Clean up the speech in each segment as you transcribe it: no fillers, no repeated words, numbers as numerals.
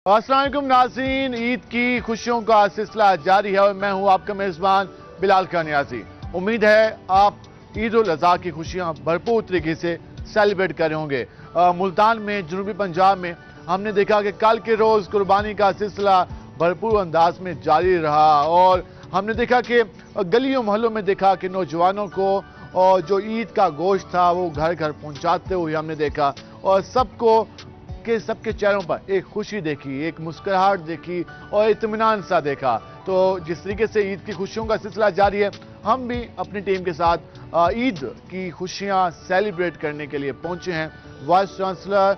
अस्सलाम वालेकुम नाज़रीन, ईद की खुशियों का सिलसिला जारी है और मैं हूं आपका मेज़बान बिलाल कानियाजी। उम्मीद है आप ईद उल अज़हा की खुशियां भरपूर तरीके से सेलिब्रेट कर रहे होंगे। मुल्तान में, जनूबी पंजाब में हमने देखा कि कल के रोज़ कुर्बानी का सिलसिला भरपूर अंदाज में जारी रहा और हमने देखा कि गलियों मोहल्लों में देखा कि नौजवानों को और जो ईद का गोश्त था वो घर घर पहुंचाते हुए हमने देखा और सबके चेहरों पर एक खुशी देखी, एक मुस्कुराहट देखी और इत्मीनान सा देखा। तो जिस तरीके से ईद की खुशियों का सिलसिला जारी है, हम भी अपनी टीम के साथ ईद की खुशियां सेलिब्रेट करने के लिए पहुंचे हैं vice chancellor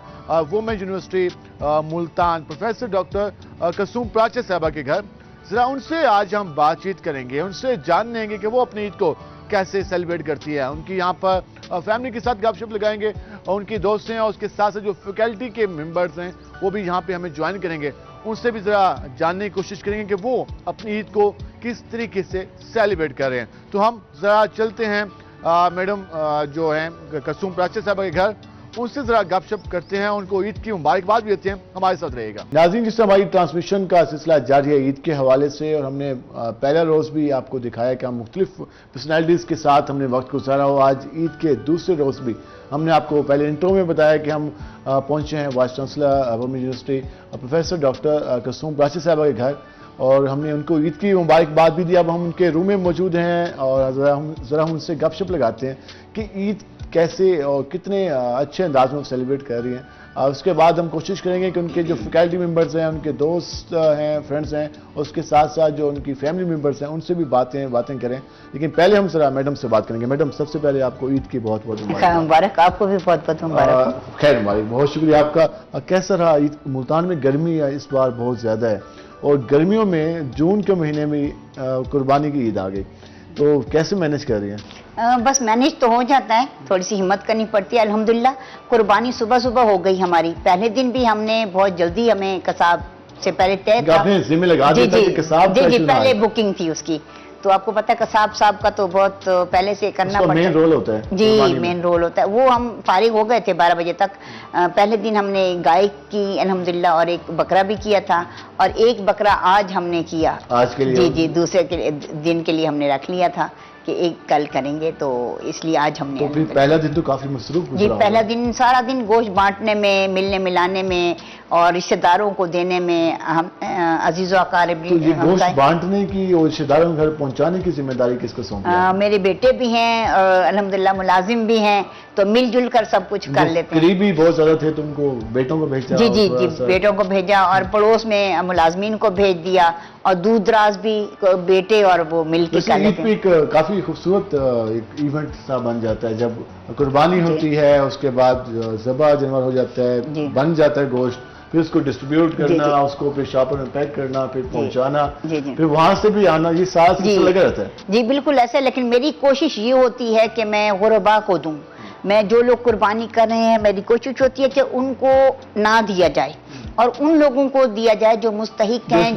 women university Multan professor doctor Kasum Prache साहबा के घर। जरा उनसे आज हम बातचीत करेंगे, उनसे जानेंगे कि वो अपनी ईद को कैसे सेलिब्रेट करती है। उनकी यहाँ पर फैमिली के साथ गपशप लगाएंगे और उनकी दोस्त हैं और उसके साथ साथ जो फैकल्टी के मेंबर्स हैं वो भी यहाँ पे हमें ज्वाइन करेंगे। उनसे भी ज़रा जानने की कोशिश करेंगे कि वो अपनी ईद को किस तरीके से सेलिब्रेट कर रहे हैं। तो हम ज़रा चलते हैं मैडम जो हैं कसुम प्राचे साहब के घर, उनसे ज़रा गपशप करते हैं, उनको ईद की मुबारकबाद भी देते हैं। हमारे साथ रहेगा नाज़रीन। जिस हमारी ट्रांसमिशन का सिलसिला जारी है ईद के हवाले से और हमने पहला रोज़ भी आपको दिखाया कि हम मुख्तलिफ पर्सनैलिटीज़ के साथ हमने वक्त गुजारा हो। आज ईद के दूसरे रोज़ भी हमने आपको पहले इंट्रो में बताया कि हम पहुँचे हैं vice chancellor women university professor doctor Kasum Prache साहब के घर और हमने उनको ईद की मुबारकबाद भी दी। अब हम उनके रूम में मौजूद हैं और ज़रा हम उनसे गपशप लगाते हैं कि ईद कैसे और कितने अच्छे अंदाज में सेलिब्रेट कर रही हैं। उसके बाद हम कोशिश करेंगे कि उनके जो फैकल्टी मेंबर्स हैं, उनके दोस्त हैं, फ्रेंड्स हैं, उसके साथ साथ जो उनकी फैमिली मेंबर्स हैं उनसे भी बातें करें। लेकिन पहले हम जरा मैडम से बात करेंगे। मैडम, सबसे पहले आपको ईद की बहुत बहुत मुबारक। आपको भी बहुत बहुत मुबारक। खैर मुबारक, बहुत शुक्रिया आपका। कैसा रहा ईद? मुल्तान में गर्मी इस बार बहुत ज़्यादा है और गर्मियों में जून के महीने में कुर्बानी की ईद आ गई, तो कैसे मैनेज कर रही हैं? बस मैनेज तो हो जाता है, थोड़ी सी हिम्मत करनी पड़ती है। अल्हम्दुलिल्लाह कुर्बानी सुबह सुबह हो गई हमारी। पहले दिन भी हमने बहुत जल्दी, हमें कसाब से पहले तय था, जिम्मे लगा दिया था कि कसाब जी पहले बुकिंग थी उसकी। तो आपको पता है कसाब साहब का तो बहुत पहले से करना पड़ता है, मेन रोल होता है जी, मेन रोल होता है। वो हम फारिग हो गए थे 12 बजे तक। पहले दिन हमने गाय की अल्हम्दुलिल्लाह और एक बकरा भी किया था और एक बकरा आज हमने किया आज के लिए। जी दूसरे दिन के लिए हमने रख लिया था कि एक कल करेंगे, तो इसलिए आज हमने। तो पहला दिन तो काफी मसरूफ जी, पहला दिन सारा दिन गोश्त बांटने में, मिलने मिलाने में और रिश्तेदारों को देने में, हम अजीज़ो अकारिब। तो ये गोश्त बांटने की और रिश्तेदारों के घर पहुंचाने की जिम्मेदारी किसको सौंपी? मेरे बेटे भी हैं और अल्हम्दुलिल्लाह मुलाजिम भी हैं, तो मिलजुल कर सब कुछ कर लेते हैं। करीबी बहुत ज्यादा थे, तुमको बेटों को भेजा? जी बेटों को भेजा और पड़ोस में मुलाजमीन को भेज दिया और दूर दराज भी बेटे और वो मिलकर कर लेते हैं। काफी खूबसूरत एक इवेंट सा बन जाता है जब कुर्बानी होती है, उसके बाद ज़बह जानवर हो जाता है, बन जाता है गोश्त, फिर उसको डिस्ट्रीब्यूट करना, उसको फिर शॉपर में पैक करना, फिर पहुंचाना, फिर वहां से भी आना, ये साथ लगा रहता है। जी बिल्कुल ऐसा। लेकिन मेरी कोशिश ये होती है कि मैं गुरबा को दूं। मैं जो लोग कुर्बानी कर रहे हैं, मेरी कोशिश होती है कि उनको ना दिया जाए और उन लोगों को दिया जाए जो मुस्तहिक हैं,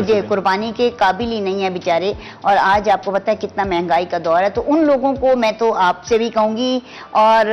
जो कुर्बानी के काबिल ही नहीं है बेचारे। और आज आपको पता है कितना महंगाई का दौर है, तो उन लोगों को मैं तो आपसे भी कहूंगी और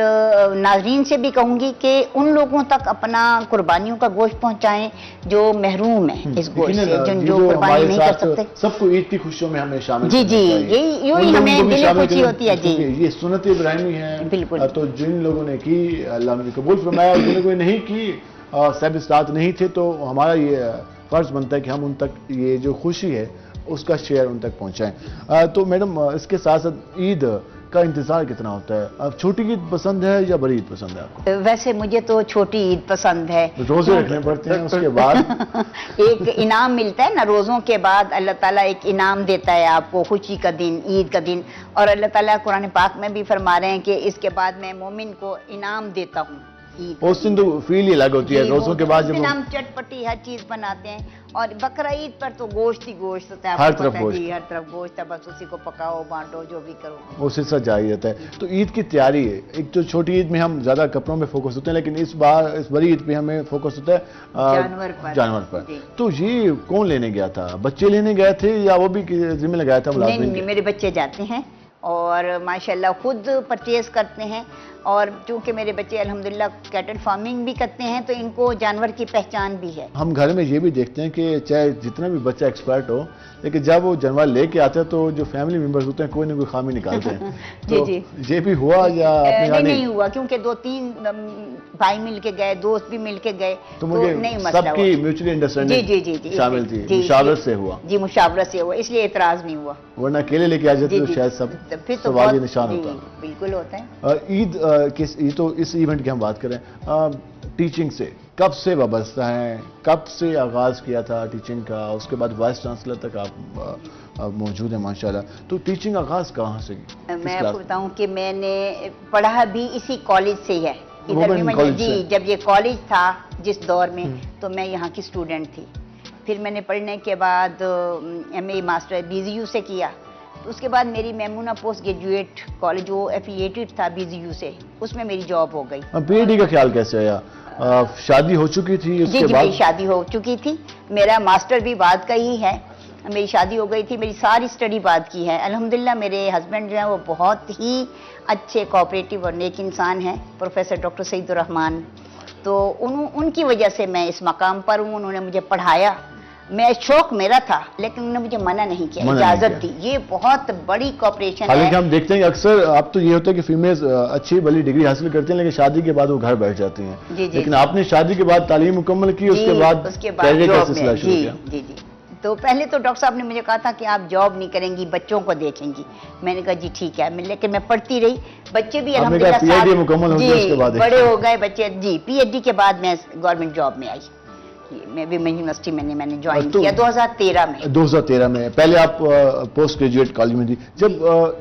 नाजरीन से भी कहूंगी कि उन लोगों तक अपना कुर्बानियों का गोश्त पहुंचाएं जो महरूम है इस गोश्त से, जो कुर्बानी नहीं कर सकते। सबको ईद की खुशियों में हमें शामिल। जी यही हमें दिल खुशी होती है। जी ये सुन्नत इब्राहिमी है बिल्कुल। तो जिन लोगों ने की अल्लाह ने कबूल फरमाया और जिन लोगों ने नहीं की, सब इस्तात नहीं थे, तो हमारा ये फर्ज बनता है कि हम उन तक ये जो खुशी है उसका शेयर उन तक पहुंचाएं। तो मैडम, इसके साथ साथ ईद का इंतजार कितना होता है? अब छोटी ईद पसंद है या बड़ी ईद पसंद है आपको? वैसे मुझे तो छोटी ईद पसंद है। रोजे रखने पड़ते हैं, उसके बाद एक इनाम मिलता है ना, रोजों के बाद अल्लाह ताला एक इनाम देता है आपको, खुशी का दिन, ईद का दिन। और अल्लाह ताला कुरान पाक में भी फरमा रहे हैं कि इसके बाद मैं मोमिन को इनाम देता हूँ। उस दिन तो फील ही अलग होती है, रोजों के बाद जब हम चटपटी हर चीज बनाते हैं। और बकरा ईद पर तो गोश्त ही गोश्त होता है, हर तरफ गोश्त है, बस उसी को पकाओ, बांटो, जो भी करो, वो सिलसिला जारी रहता है। तो ईद की तैयारी है, एक तो छोटी ईद में हम ज्यादा कपड़ों में फोकस होते हैं, लेकिन इस बड़ी ईद पे हमें फोकस होता है जानवर पर। तो ये कौन लेने गया था? बच्चे लेने गए थे या वो भी जिम्मे लगाया था? नहीं, मेरे बच्चे जाते हैं اور ماشاءاللہ خود پرچیز کرتے ہیں. اور چونکہ میرے بچے الحمدللہ کیٹل فارمنگ بھی کرتے ہیں تو ان کو جانور کی پہچان بھی ہے. ہم گھر میں یہ بھی دیکھتے ہیں کہ چاہے جتنا بھی بچہ ایکسپرٹ ہو لیکن جب وہ جانور لے کے آتا ہے تو جو فیملی ممبرز ہوتے ہیں کوئی نہ کوئی خامی نکالتے ہیں. تو یہ بھی ہوا یا نہیں ہوا کیونکہ 2-3 بھائی مل کے گئے, دوست بھی مل کے گئے تو مجھے نہیں مسئلہ سب کی میوچلی انڈرسٹینڈنگ شامل تھی, مشاورت سے ہوا. جی مشاورت سے ہوا, اس لیے اعتراض نہیں ہوا. ورنہ اکیلے لے کے آ جاتے تو شاید سب سوال نشان ہوتا. بالکل ہوتا ہے. عید یہ تو اس ایونٹ کی ہم بات کریں, ٹیچنگ سے کب سے وابستہ ہیں, کب سے آغاز کیا تھا ٹیچنگ کا, اس کے بعد وائس چانسلر تک آپ موجود ہیں ماشاءاللہ, تو ٹیچنگ آغاز کہاں سے کی؟ میں آپ کو بتاؤں کہ میں نے پڑھا بھی اسی کالج سے ہی ہے. جی جب یہ کالج تھا جس دور میں تو میں یہاں کی اسٹوڈنٹ تھی. پھر میں نے پڑھنے کے بعد ایم اے ماسٹر BZU سے کیا. اس کے بعد میری میمونہ پوسٹ گریجویٹ کالج وہ ایفیلیٹڈ تھا BZU سے, اس میں میری جاب ہو گئی. PhD کا خیال کیسے آیا؟ شادی ہو چکی تھی اس کے بعد؟ جی شادی ہو چکی تھی, میرا ماسٹر بھی بعد کا ہی ہے. میری شادی ہو گئی تھی, میری ساری اسٹڈی بعد کی ہے. الحمدللہ میرے ہسبینڈ جو ہیں وہ بہت ہی اچھے کوآپریٹو اور نیک انسان ہیں, پروفیسر ڈاکٹر سعید الرحمان. تو ان کی وجہ سے میں اس مقام پر ہوں. انہوں نے مجھے پڑھایا, میں شوق میرا تھا لیکن انہوں نے مجھے منع نہیں کیا, اجازت دی. یہ بہت بڑی کوآپریشن ہے. حالانکہ ہم دیکھتے ہیں کہ اکثر اب تو یہ ہوتا ہے کہ فیمیلز اچھی بلی ڈگری حاصل کرتے ہیں لیکن شادی کے بعد وہ گھر بیٹھ جاتی ہیں. لیکن آپ نے شادی کے بعد تعلیم مکمل کی, اس کے بعد کیریئر کا سلسلہ شروع کیا. جی تو پہلے تو ڈاکٹر صاحب نے مجھے کہا تھا کہ آپ جاب نہیں کریں گی, بچوں کو دیکھیں گی. میں نے کہا جی ٹھیک ہے, لیکن میں پڑھتی رہی. بچے بھی الحمدللہ PhD مکمل ہو گئی اس کے بعد بڑے ہو گئے بچے. جی PhD کے بعد میں گورنمنٹ جاب میں آئی. میں ویمن یونیورسٹی میں نے جوائن کیا 2013 میں. پہلے آپ پوسٹ گریجویٹ کالج میں تھی. جب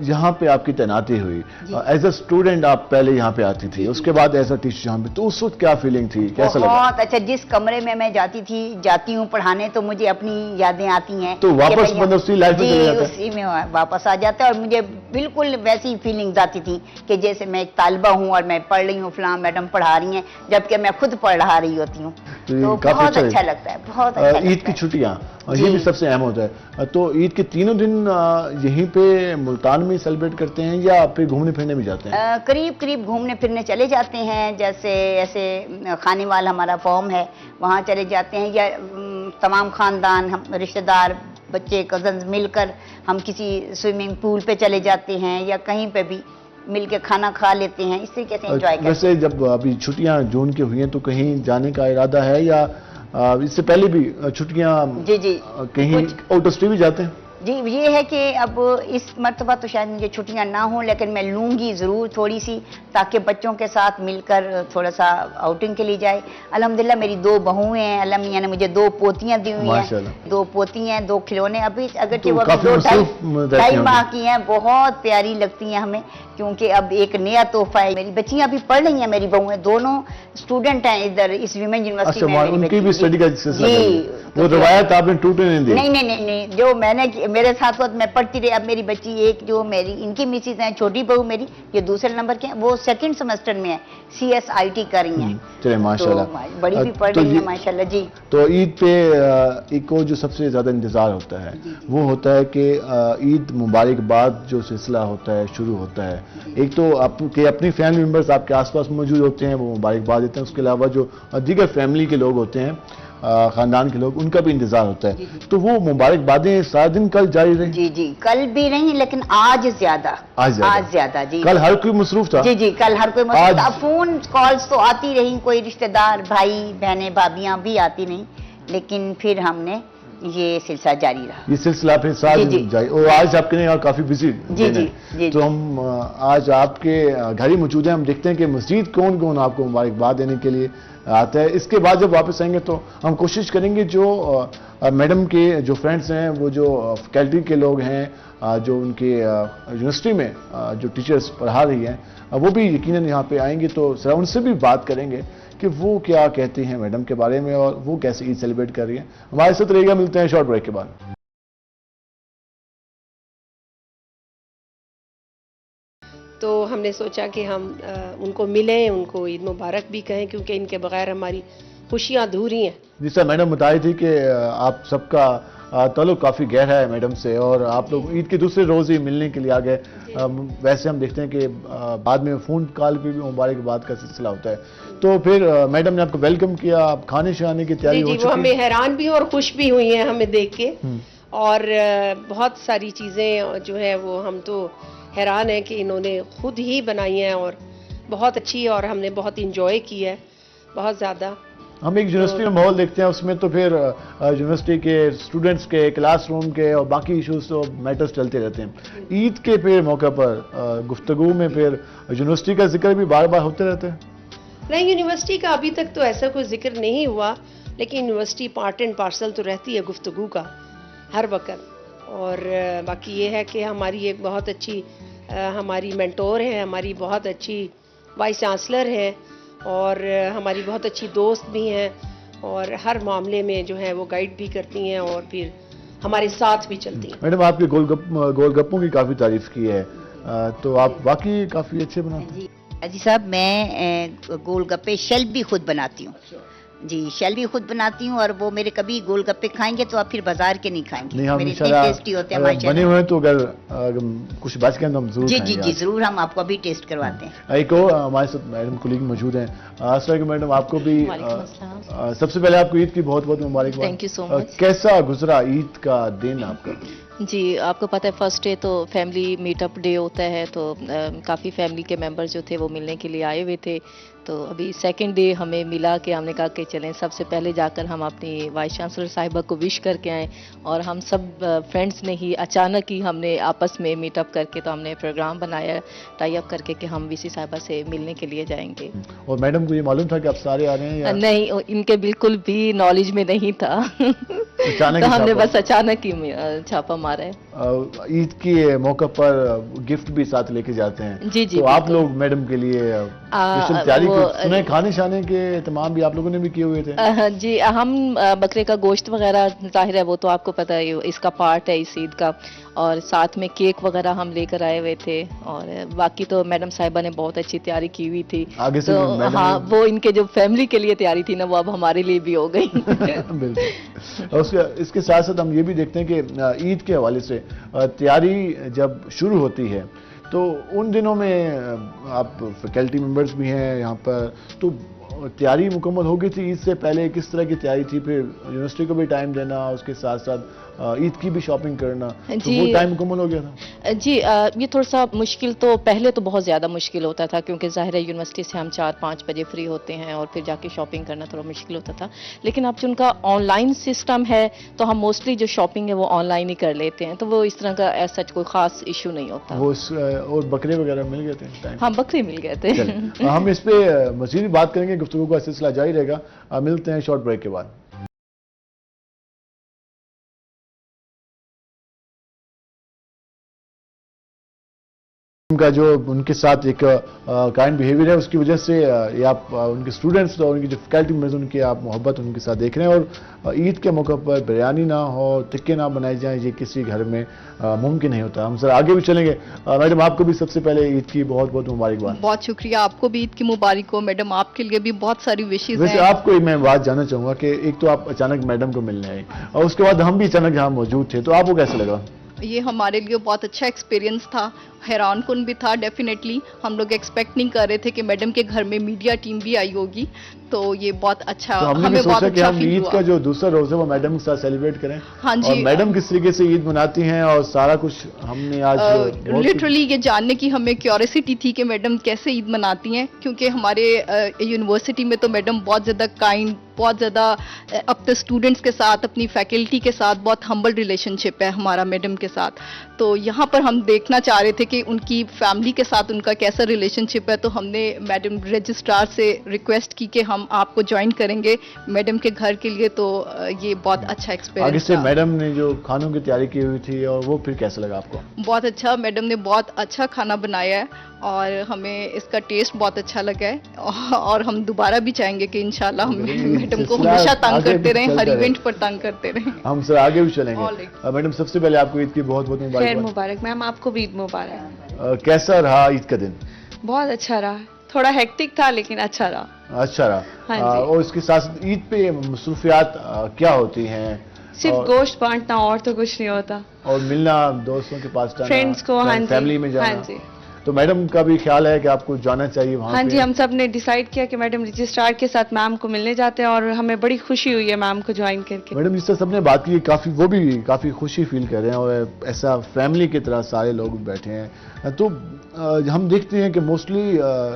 یہاں پہ آپ کی تعیناتی ہوئی ایز اے اسٹوڈنٹ, آپ پہلے یہاں پہ آتی تھی, اس کے بعد ایز اے ٹیچر یہاں پہ, تو اس وقت کیا فیلنگ تھی, کیسا لگا؟ بہت اچھا. جس کمرے میں میں جاتی ہوں پڑھانے تو مجھے اپنی یادیں آتی ہیں. تو واپس اسی لائف میں چلے جاتے ہیں؟ اسی میں واپس آ جاتا ہے. اور مجھے بالکل ویسی فیلنگز آتی تھی کہ جیسے میں ایک طالبہ ہوں اور میں پڑھ رہی ہوں, فلاں میڈم پڑھا رہی ہیں, جبکہ میں خود پڑھا رہی ہوتی ہوں. تو بہت اچھا لگتا ہے, بہت اچھا. عید کی چھٹیاں یہ بھی سب سے اہم ہوتا ہے. تو عید کے تینوں دن یہیں پہ ملتان میں سیلیبریٹ کرتے ہیں یا پھر گھومنے پھرنے بھی جاتے ہیں؟ قریب گھومنے پھرنے چلے جاتے ہیں. جیسے ایسے خانے والا ہمارا فارم ہے وہاں چلے جاتے ہیں, یا تمام خاندان رشتہ دار بچے کزنز مل کر ہم کسی سوئمنگ پول پہ چلے جاتے ہیں, یا کہیں پہ بھی مل کے کھانا کھا لیتے ہیں. اس طریقے سے انجوائے کرتے ہیں. ویسے جب ابھی چھٹیاں جون کی ہوئی ہیں تو کہیں جانے کا ارادہ ہے, یا اس سے پہلے بھی چھٹیاں کہیں آؤٹ آف اسٹے بھی جاتے ہیں؟ جی یہ ہے کہ اب اس مرتبہ تو شاید مجھے چھٹیاں نہ ہوں, لیکن میں لوں گی ضرور تھوڑی سی, تاکہ بچوں کے ساتھ مل کر تھوڑا سا آؤٹنگ کے لیے جائے. الحمدللہ میری 2 بہویں ہیں, اللہ میاں نے مجھے 2 پوتیاں دی ہوئی ہیں. 2 پوتی ہیں, 2 کھلونے. ابھی اگرچہ وہ 2.5 ماہ کی ہیں, بہت پیاری لگتی ہیں ہمیں, کیونکہ اب ایک نیا تحفہ ہے. میری بچیاں ابھی پڑھ رہی ہیں, میری بہویں دونوں اسٹوڈنٹ ہیں ادھر اس ویمن یونیورسٹی میں. ان کی بھی اسٹڈی کا سلسلہ, وہ روایت آپ نے ٹوٹنے نہیں دی؟ نہیں, جو میں نے میرے ساتھ میں پڑھتی رہی. اب میری بچی ایک جو ان کی مسز ہیں, چھوٹی بہو میری, یہ دوسرے نمبر کے ہیں, وہ 2nd سیمسٹر میں ہے, CSIT کر رہی ہیں. چلے ماشاءاللہ, بڑی بھی پڑھ رہی ہیں ماشاءاللہ. جی تو عید پہ ایک کو جو سب سے زیادہ انتظار ہوتا ہے وہ ہوتا ہے کہ عید مبارکباد جو سلسلہ ہوتا ہے شروع ہوتا ہے. ایک تو آپ کے اپنی فیملی ممبرز آپ کے آس پاس موجود ہوتے ہیں, وہ مبارکباد دیتے ہیں. اس کے علاوہ جو دیگر فیملی کے لوگ ہوتے ہیں, خاندان کے لوگ, ان کا بھی انتظار ہوتا ہے. تو وہ مبارکبادیں سارا دن کل جاری رہی؟ جی کل بھی رہی, لیکن آج زیادہ. جی کل ہر کوئی مصروف تھا. جی کل ہر کوئی مصروف تھا. فون کالز تو آتی رہی, کوئی رشتہ دار بھائی بہنیں بھابیاں بھی آتی نہیں, لیکن پھر ہم نے یہ سلسلہ جاری رہا. یہ سلسلہ پھر ساتھ جاری, اور آج آپ کے لیے کافی بزی. تو ہم آج آپ کے گھر ہی موجود ہیں. ہم دیکھتے ہیں کہ مزید کون آپ کو مبارکباد دینے کے لیے آتا ہے. اس کے بعد جب واپس آئیں گے تو ہم کوشش کریں گے جو میڈم کے جو فرینڈز ہیں, وہ جو فیکلٹی کے لوگ ہیں, جو ان کے یونیورسٹی میں جو ٹیچرز پڑھا رہی ہیں, وہ بھی یقیناً یہاں پہ آئیں گے. تو ذرا ان سے بھی بات کریں گے کہ وہ کیا کہتے ہیں میڈم کے بارے میں, اور وہ کیسے عید سیلیبریٹ کر رہی ہیں. ہمارے ساتھ رہے گا, ملتے ہیں شارٹ بریک کے بعد. تو ہم نے سوچا کہ ہم ان کو ملیں, ان کو عید مبارک بھی کہیں, کیونکہ ان کے بغیر ہماری خوشیاں ادھوری ہیں. جس طرح میڈم بتائی تھی کہ آپ سب کا ताल्लुक काफ़ी गहरा है मैडम से और आप लोग ईद के दूसरे रोज़ ही मिलने के लिए आ गए। वैसे हम देखते हैं कि बाद में फ़ोन कॉल पे भी मुबारकबाद का सिलसिला होता है। तो फिर मैडम ने आपको वेलकम किया, आप खाने शाने की तैयारी हो जी, चुकी? वो हमें हैरान भी और खुश भी हुई हैं हमें देख के, और बहुत सारी चीज़ें जो है वो हम तो हैरान हैं कि इन्होंने खुद ही बनाई हैं और बहुत अच्छी, और हमने बहुत इंजॉय की है, बहुत ज़्यादा। हम एक यूनिवर्सिटी में माहौल देखते हैं, उसमें तो फिर यूनिवर्सिटी के स्टूडेंट्स के, क्लासरूम के और बाकी इश्यूज तो मैटर्स चलते रहते हैं। ईद के फिर मौके पर गुफ्तगू में फिर यूनिवर्सिटी का जिक्र भी बार बार होते रहते हैं? नहीं, यूनिवर्सिटी का अभी तक तो ऐसा कोई जिक्र नहीं हुआ, लेकिन यूनिवर्सिटी पार्ट एंड पार्सल तो रहती है गुफ्तगू का हर वक्त। और बाकी ये है कि हमारी एक बहुत अच्छी हमारी मेंटोर है, हमारी बहुत अच्छी वाइस चांसलर है, और हमारी बहुत अच्छी दोस्त भी हैं, और हर मामले में जो है वो गाइड भी करती हैं और फिर हमारे साथ भी चलती हैं। मैडम, आपके गोलगप्पों की काफ़ी तारीफ की है, तो आप वाकई काफ़ी अच्छे बनाते हैं। जी साहब, मैं गोलगप्पे शेल भी खुद बनाती हूँ। जी, शेल भी खुद बनाती हूँ, और वो मेरे कभी गोलगप्पे खाएंगे तो आप फिर बाजार के नहीं खाएंगे। नहीं, हम मेरे इतने इंशाल्लाह टेस्टी होते हैं माशाल्लाह। बने हुए हैं, तो अगर कुछ बच गए तो हम जरूर जी खाएंगे जी जी, आज। जरूर हम आपको अभी टेस्ट करवाते हैं। एक और हमारे साथ मैडम कोलीग मौजूद हैं। अस्सलाम वालेकुम मैडम, आपको भी सबसे पहले आपको ईद की बहुत बहुत मुबारकबाद। Thank you so much. कैसा गुजरा ईद का दिन आपका? जी, आपको पता है फर्स्ट डे तो फैमिली मीटअप डे होता है, तो काफ़ी फैमिली के मेंबर्स जो थे वो मिलने के लिए आए हुए थे। तो अभी सेकंड डे हमें मिला कि हमने कहा कि चलें सबसे पहले जाकर हम अपनी वाइस चांसलर साहिबा को विश करके आएँ, और हम सब फ्रेंड्स ने ही अचानक ही हमने आपस में मीटअप करके तो हमने प्रोग्राम बनाया टाई अप करके कि हम वीसी साहिबा से मिलने के लिए जाएंगे। और मैडम को ये मालूम था कि आप सारे आ रहे हैं या नहीं, इनके बिल्कुल भी नॉलेज में नहीं था। अचानक तो ही हमने छापा? बस अचानक ही छापा मारा है। ईद के मौके पर गिफ्ट भी साथ लेके जाते हैं। जी, जी, तो आप बिल्कुल। लोग मैडम के लिए स्पेशल तैयारी सुने, खाने शाने के तमाम भी आप लोगों ने भी किए हुए थे? जी, हम बकरे का गोश्त वगैरह जाहिर है वो तो आपको पता है इसका पार्ट है इस ईद का, और साथ में केक वगैरह हम लेकर आए हुए थे, और बाकी तो मैडम साहिबा ने बहुत अच्छी तैयारी की हुई थी। आगे से तो मैडम हाँ, वो इनके जो फैमिली के लिए तैयारी थी ना, वो अब हमारे लिए भी हो गई। बिल्कुल। और इसके साथ साथ हम ये भी देखते हैं कि ईद के हवाले से तैयारी जब शुरू होती है तो उन दिनों में आप फैकल्टी मेंबर्स भी हैं यहाँ पर, तो तैयारी मुकम्मल हो गई थी ईद से पहले? किस तरह की तैयारी थी? फिर यूनिवर्सिटी को भी टाइम देना, उसके साथ साथ ईद की भी शॉपिंग करना, तो वो टाइम मुकम्मल हो गया था? जी, ये थोड़ा सा मुश्किल तो पहले तो बहुत ज़्यादा मुश्किल होता था, क्योंकि ज़ाहिर है यूनिवर्सिटी से हम 4-5 बजे फ्री होते हैं और फिर जाके शॉपिंग करना थोड़ा मुश्किल होता था। लेकिन अब जो उनका ऑनलाइन सिस्टम है तो हम मोस्टली जो शॉपिंग है वो ऑनलाइन ही कर लेते हैं, तो वो इस तरह का ऐसा कोई ख़ास इशू नहीं होता। वो और बकरे वगैरह मिल गए थे टाइम? हाँ, बकरे मिल गए थे। हम इस पे मज़ीद बात करेंगे, गुफ्तगू का सिलसिला जारी रहेगा। मिलते हैं शॉर्ट ब्रेक के बाद। उनका जो उनके साथ एक काइंड बिहेवियर है, उसकी वजह से ये आप उनके स्टूडेंट्स और उनकी जो फैकल्टी मेंबर्स उनकी आप मोहब्बत उनके साथ देख रहे हैं। और ईद के मौके पर बिरयानी ना हो, टिक्के ना बनाए जाएं, ये किसी घर में मुमकिन नहीं होता। हम सर आगे भी चलेंगे। मैडम, आपको भी सबसे पहले ईद की बहुत बहुत मुबारकबाद। बहुत शुक्रिया, आपको भी ईद की मुबारक हो। मैडम, आपके लिए भी बहुत सारी विशेष वैसे हैं। आपको मैं बात जानना चाहूंगा कि एक तो आप अचानक मैडम को मिलने आए और उसके बाद हम भी अचानक यहाँ मौजूद थे, तो आपको कैसा लगा? ये हमारे लिए बहुत अच्छा एक्सपीरियंस था, हैरान कुन भी था। डेफिनेटली हम लोग एक्सपेक्ट नहीं कर रहे थे कि मैडम के घर में मीडिया टीम भी आई होगी, तो ये बहुत अच्छा, तो हमने भी हमें बहुत सोचा कि अच्छा हम फील ईद हुआ। का जो दूसरा रोज है वो मैडम के साथ सेलिब्रेट करें। हाँ जी। और मैडम किस तरीके से ईद मनाती हैं और सारा कुछ हमने आज बहुत लिटरली ये जानने की हमें क्यूरियोसिटी थी कि मैडम कैसे ईद मनाती हैं, क्योंकि हमारे यूनिवर्सिटी में तो मैडम बहुत ज़्यादा काइंड, बहुत ज़्यादा अपने स्टूडेंट्स के साथ, अपनी फैकल्टी के साथ बहुत हम्बल रिलेशनशिप है हमारा मैडम के साथ। तो यहाँ पर हम देखना चाह रहे थे कि उनकी फैमिली के साथ उनका कैसा रिलेशनशिप है, तो हमने मैडम रजिस्ट्रार से रिक्वेस्ट की कि हम आपको ज्वाइन करेंगे मैडम के घर के लिए। तो ये बहुत अच्छा आगे एक्सपीरियंस से था। मैडम ने जो खानों की तैयारी की हुई थी और वो फिर कैसा लगा आपको? बहुत अच्छा, मैडम ने बहुत अच्छा खाना बनाया है और हमें इसका टेस्ट बहुत अच्छा लगा है, और हम दोबारा भी चाहेंगे कि इंशाल्लाह हम मैडम को सिलसिला हमेशा तंग आगे करते भी रहें, चलता हर रहे। इवेंट पर तंग करते रहें। हम सर आगे भी चलेंगे। Alright. मैडम, सबसे पहले आपको ईद की बहुत बहुत खैर मुबारकबाद। मुबारक मैम, आपको भी ईद मुबारक। कैसा रहा ईद का दिन? बहुत अच्छा रहा। थोड़ा हेक्टिक था लेकिन अच्छा रहा। अच्छा रहा। हाँ जी। और इसके साथ साथ ईद पे मसरूफियात क्या होती हैं? सिर्फ और- गोश्त बांटना और तो कुछ नहीं होता। और मिलना, दोस्तों के पास जाना, फ्रेंड्स को, हाँ जी, फैमिली में जाना। हाँ जी। तो मैडम का भी ख्याल है कि आपको जाना चाहिए वहाँ हाँ पे? जी, हम सब ने डिसाइड किया कि मैडम रजिस्ट्रार के साथ मैम को मिलने जाते हैं और हमें बड़ी खुशी हुई है मैम को ज्वाइन करके। मैडम जिस तरह सबने बात की, काफी वो भी काफी खुशी फील कर रहे हैं और ऐसा फैमिली की तरह सारे लोग बैठे हैं। तो हम देखते हैं कि मोस्टली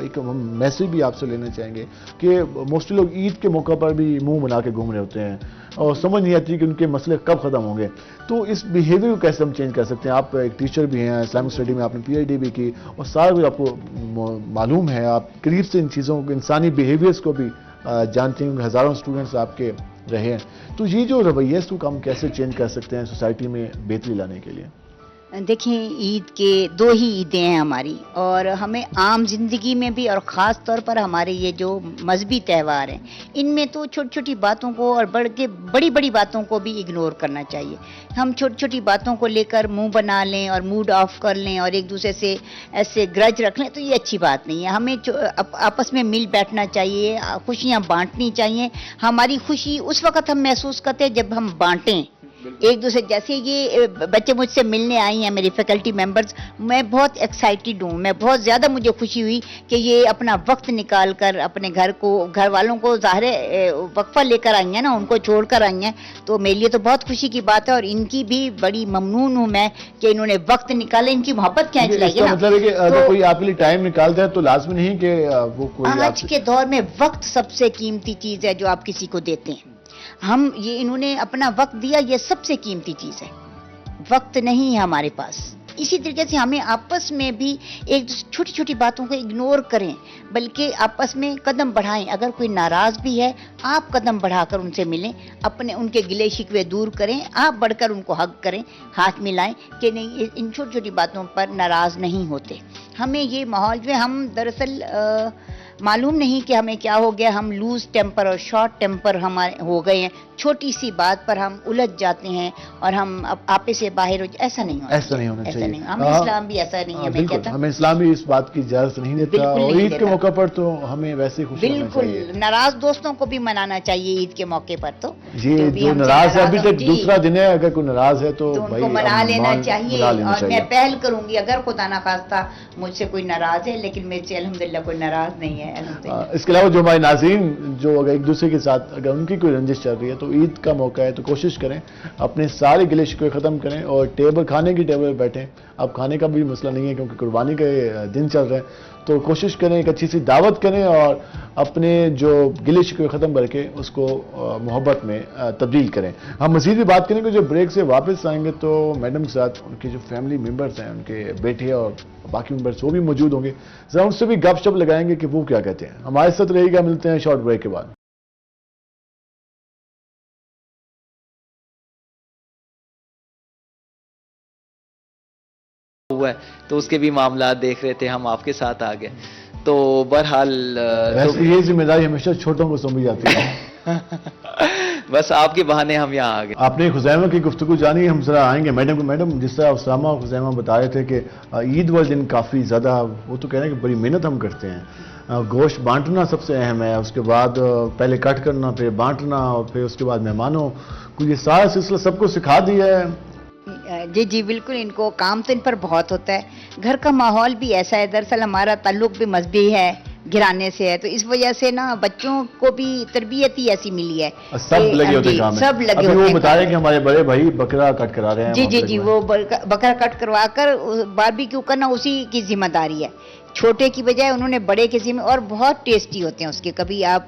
एक मैसेज भी आपसे लेना चाहेंगे कि मोस्टली लोग ईद के मौका पर भी मुंह बना के घूम रहे होते हैं और समझ नहीं आती कि उनके मसले कब खत्म होंगे। तो इस बिहेवियर को कैसे हम चेंज कर सकते हैं? आप एक टीचर भी हैं, इस्लामिक स्टडी में आपने PhD भी की और सारा कुछ आपको मालूम है, आप करीब से इन चीज़ों को, इंसानी बिहेवियर्स को भी जानते हैं, हज़ारों स्टूडेंट्स आपके रहे हैं। तो ये जो रवैया है इसको हम कैसे चेंज कर सकते हैं सोसाइटी में बेहतरी लाने के लिए? देखिए, ईद के 2 ही ईदें हैं हमारी, और हमें आम जिंदगी में भी और ख़ास तौर पर हमारे ये जो मजहबी त्यौहार हैं, इनमें तो छोटी छोटी बातों को और बढ़ के बड़ी बड़ी बातों को भी इग्नोर करना चाहिए। हम छोटी छोटी बातों को लेकर मुंह बना लें और मूड ऑफ कर लें और एक दूसरे से ऐसे ग्रज रख लें, तो ये अच्छी बात नहीं है। हमें आपस में मिल बैठना चाहिए, खुशियाँ बांटनी चाहिए। हमारी खुशी उस वक्त हम महसूस करते हैं जब हम बांटें एक दूसरे। जैसे ये बच्चे मुझसे मिलने आई हैं, मेरी फैकल्टी मेंबर्स, मैं बहुत एक्साइटेड हूँ, मैं बहुत ज़्यादा मुझे खुशी हुई कि ये अपना वक्त निकाल कर अपने घर वालों को ज़ाहिर वक्फा लेकर आई हैं ना, उनको छोड़ कर आई हैं। तो मेरे लिए तो बहुत खुशी की बात है और इनकी भी बड़ी ममनून हूँ मैं कि इन्होंने वक्त निकाले, इनकी मोहब्बत खींच लाई है ना। मतलब है कि अगर कोई आपके लिए टाइम निकालता है तो लाजमी नहीं कि वो कोई आज के दौर में वक्त सबसे कीमती चीज़ है जो आप किसी को देते हैं। ये इन्होंने अपना वक्त दिया, ये सबसे कीमती चीज़ है। वक्त नहीं है हमारे पास। इसी तरीके से हमें आपस में भी एक छोटी छोटी बातों को इग्नोर करें, बल्कि आपस में कदम बढ़ाएं। अगर कोई नाराज़ भी है, आप कदम बढ़ाकर उनसे मिलें, अपने उनके गिले शिकवे दूर करें, आप बढ़कर उनको हग करें, हाथ मिलाएं कि नहीं, इन छोटी छोटी बातों पर नाराज़ नहीं होते। हमें ये माहौल जो है, हम दरअसल मालूम नहीं कि हमें क्या हो गया, हम लूज टेम्पर और शॉर्ट टेम्पर हमारे हो गए हैं। छोटी सी बात पर हम उलझ जाते हैं और हम आपे से बाहर हो जाए। ऐसा नहीं होना ऐसा नहीं होना चाहिए। हमें इस्लाम भी ऐसा नहीं है, मैं बिल्कुल, कहता हमें इस्लाम भी इस बात की इजाजत नहीं देता बिल्कुल और नहीं ईद के देता। मौका पर तो हमें वैसे खुश होना चाहिए। बिल्कुल, नाराज दोस्तों को भी मनाना चाहिए ईद के मौके पर। तो ये जो भी जो हमसे नाराज है, अभी नाराज तक हो, दूसरा दिन है, अगर कोई नाराज है तो भाई उनको मना लेना चाहिए। मना लेना और चाहिए। मैं पहल करूंगी, अगर खुदा ना खास्ता मुझसे कोई नाराज है, लेकिन मेरे से अल्हम्दुलिल्लाह कोई नाराज नहीं है, अल्हम्दुलिल्लाह। इसके अलावा जो हमारे नाज़रीन जो अगर एक दूसरे के साथ अगर उनकी कोई रंजिश चल रही है तो ईद का मौका है, तो कोशिश करें अपने सारे गिले शिकवे ख़त्म करें और खाने की टेबल पर बैठें। अब खाने का भी मसला नहीं है क्योंकि कुर्बानी के दिन चल रहे हैं, तो कोशिश करें एक अच्छी सी दावत करें और अपने जो गिले शिकवे ख़त्म करके उसको मोहब्बत में तब्दील करें। हम मज़ीद भी बात करेंगे, जो ब्रेक से वापस आएंगे तो मैडम के साथ उनके जो फैमिली मेम्बर्स हैं, उनके बेटे और बाकी मेम्बर्स वो भी मौजूद होंगे, ज़रा उनसे भी गपशप लगाएंगे कि वो क्या कहते हैं। हमारे साथ रहेगा, मिलते हैं शॉर्ट ब्रेक के बाद। हुआ है तो उसके भी मामला देख रहे थे, हम आपके साथ आ गए। तो बहरहाल वैसे ये जिम्मेदारी हमेशा छोटों को सौंपी जाती है। बस आपके बहाने हम यहाँ आ गए। आपने खुज़ैमा की गुफ्तगू जानी, हम जरा आएंगे मैडम को। मैडम, जिस तरह उसामा और खुज़ैमा बता रहे थे कि ईद वाले दिन काफ़ी ज़्यादा, वो तो कह रहे हैं कि बड़ी मेहनत हम करते हैं। गोश्त बांटना सबसे अहम है, उसके बाद पहले कट करना, फिर बांटना और फिर उसके बाद मेहमानों को ये सारा सिलसिला सबको सिखा दिया है। जी जी बिल्कुल, इनको काम तो इन पर बहुत होता है। घर का माहौल भी ऐसा है, दरअसल हमारा ताल्लुक भी मजहबी है, घराने से है, तो इस वजह से ना बच्चों को भी तरबियत ही ऐसी मिली है। सब लगे होते काम में। सब लगे अभी होते वो हैं बता रहे हैं कि हमारे बड़े भाई बकरा कट करा रहे हैं। जी जी जी, वो बकरा कट करवा कर बारबेक्यू करना उसी की जिम्मेदारी है। छोटे की बजाय उन्होंने बड़े के जिम्मे, और बहुत टेस्टी होते हैं उसके। कभी आप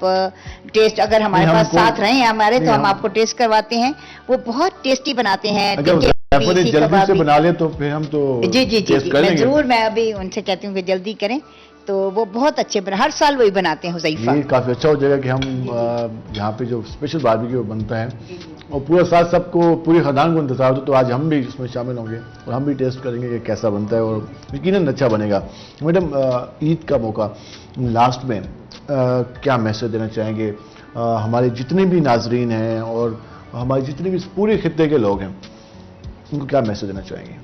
टेस्ट अगर हमारे पास साथ रहे हैं हमारे, तो हम आपको टेस्ट करवाते हैं। वो बहुत टेस्टी बनाते हैं। जल्दी से बना ले तो फिर हम तो जी जी जी, मैं जरूर, मैं अभी उनसे कहती हूँ कि जल्दी करें, तो वो बहुत अच्छे हर साल वही बनाते हैं हुज़ैफा। ये काफ़ी अच्छा हो जाएगा कि हम यहाँ पे जो स्पेशल बारबेक्यू बनता है और पूरा साथ सबको, पूरी खानदान को इंतजार होता है, तो आज हम भी इसमें शामिल होंगे और हम भी टेस्ट करेंगे कि कैसा बनता है और यकीनन अच्छा बनेगा। मैडम, ईद का मौका, लास्ट में क्या मैसेज देना चाहेंगे हमारे जितने भी नाजरीन हैं और हमारे जितने भी पूरे खित्ते के लोग हैं, उनको क्या मैसेज देना चाहेंगे?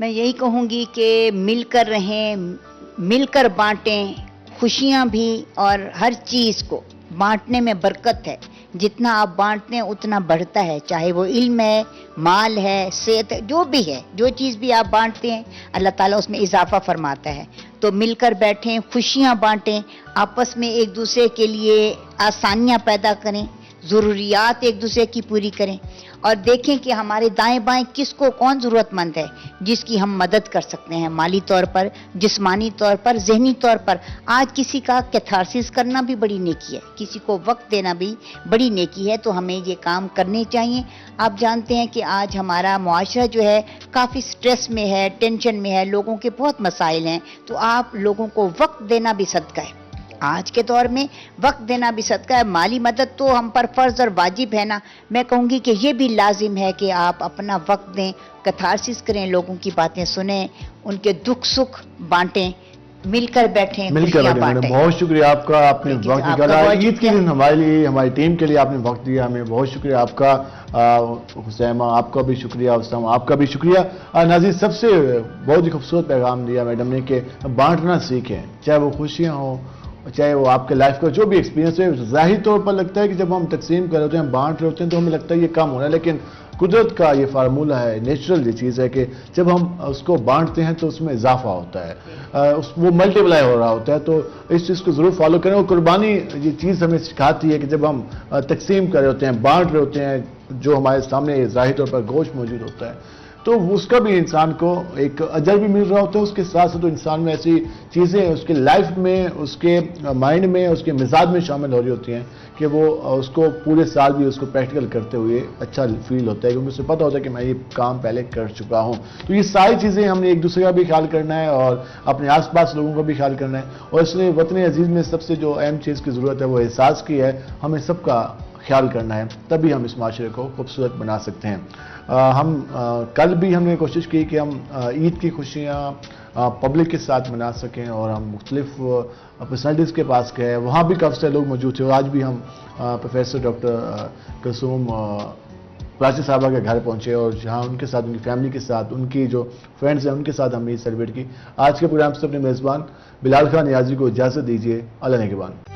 मैं यही कहूँगी कि मिलकर रहें, मिलकर बांटें, खुशियां भी और हर चीज को बांटने में बरकत है। जितना आप बांटते हैं उतना बढ़ता है, चाहे वो इल्म है, माल है, सेहत है, जो भी है, जो चीज़ भी आप बांटते हैं अल्लाह ताला उसमें इजाफा फरमाता है। तो मिलकर बैठें, खुशियां बांटें, आपस में एक दूसरे के लिए आसानियां पैदा करें, ज़रूरियात एक दूसरे की पूरी करें और देखें कि हमारे दाएं बाएं किसको कौन ज़रूरतमंद है जिसकी हम मदद कर सकते हैं, माली तौर पर, जिस्मानी तौर पर, ज़हनी तौर पर। आज किसी का कैथारसिस करना भी बड़ी नेकी है, किसी को वक्त देना भी बड़ी नेकी है, तो हमें ये काम करने चाहिए। आप जानते हैं कि आज हमारा मुआशरा जो है काफ़ी स्ट्रेस में है, टेंशन में है, लोगों के बहुत मसाइल हैं, तो आप लोगों को वक्त देना भी सदका है। आज के दौर में वक्त देना भी सदका है। माली मदद तो हम पर फर्ज और वाजिब है ना, मैं कहूँगी कि ये भी लाजिम है कि आप अपना वक्त दें, कैथारसिस करें, लोगों की बातें सुनें, उनके दुख सुख बांटें, मिलकर बैठें, मिलकर खुशियां बैठे। मैडम बांटें। बहुत शुक्रिया आपका, आपने Thank you, वक्त आपका निकाला बहुत ईद के दिन हमारे लिए, हमारी टीम के लिए आपने वक्त दिया, हमें बहुत शुक्रिया आपका। हुसैमा आपका भी शुक्रिया, उस्तामा आपका भी शुक्रिया। नाज़रीन, सबसे बहुत ही खूबसूरत पैगाम दिया मैडम ने कि बांटना सीखें, चाहे वो खुशियाँ हों, चाहे वो आपके लाइफ का जो भी एक्सपीरियंस है। ज़ाहिर तौर पर लगता है कि जब हम तकसीम कर रहे होते हैं, बांट रहे होते हैं, तो हमें लगता है ये कम हो रहा है, लेकिन कुदरत का ये फार्मूला है, नेचुरल ये चीज़ है कि जब हम उसको बांटते हैं तो उसमें इजाफा होता है, वो मल्टीप्लाई हो रहा होता है। तो इस चीज़ को ज़रूर फॉलो करें। और कुर्बानी ये चीज़ हमें सिखाती है कि जब हम तकसीम कर रहे होते हैं, बांट रहे होते हैं, जो हमारे सामने ज़ाहिर तौर पर गोश्त मौजूद होता है, तो उसका भी इंसान को एक अजर भी मिल रहा होता है। उसके साथ साथ तो इंसान में ऐसी चीज़ें उसके लाइफ में, उसके माइंड में, उसके मिजाज में शामिल हो रही होती हैं कि वो उसको पूरे साल भी उसको प्रैक्टिकल करते हुए अच्छा फील होता है, क्योंकि उसे पता होता है कि मैं ये काम पहले कर चुका हूँ। तो ये सारी चीज़ें हमने एक दूसरे का भी ख्याल करना है और अपने आसपास लोगों का भी ख्याल करना है। और इसलिए वतन अजीज़ में सबसे जो अहम चीज़ की ज़रूरत है वो एहसास की है, हमें सबका ख्याल करना है, तभी हम इस माशरे को खूबसूरत बना सकते हैं। कल भी हमने कोशिश की कि हम ईद की खुशियाँ पब्लिक के साथ मना सकें और हम मुख्तलिफ पर्सनैलिटीज़ के पास गए, वहाँ भी काफ़ी सारे लोग मौजूद थे। और आज भी हम प्रोफेसर डॉक्टर कुलसूम प्राची साहबा के घर पहुँचे और जहाँ उनके साथ, उनकी फैमिली के साथ, उनकी जो फ्रेंड्स हैं उनके साथ हमने ईद सेलिब्रेट की। आज के प्रोग्राम से अपने मेज़बान बिलाल खान नियाज़ी को इजाज़त दीजिए। अल्लाह निगहबान।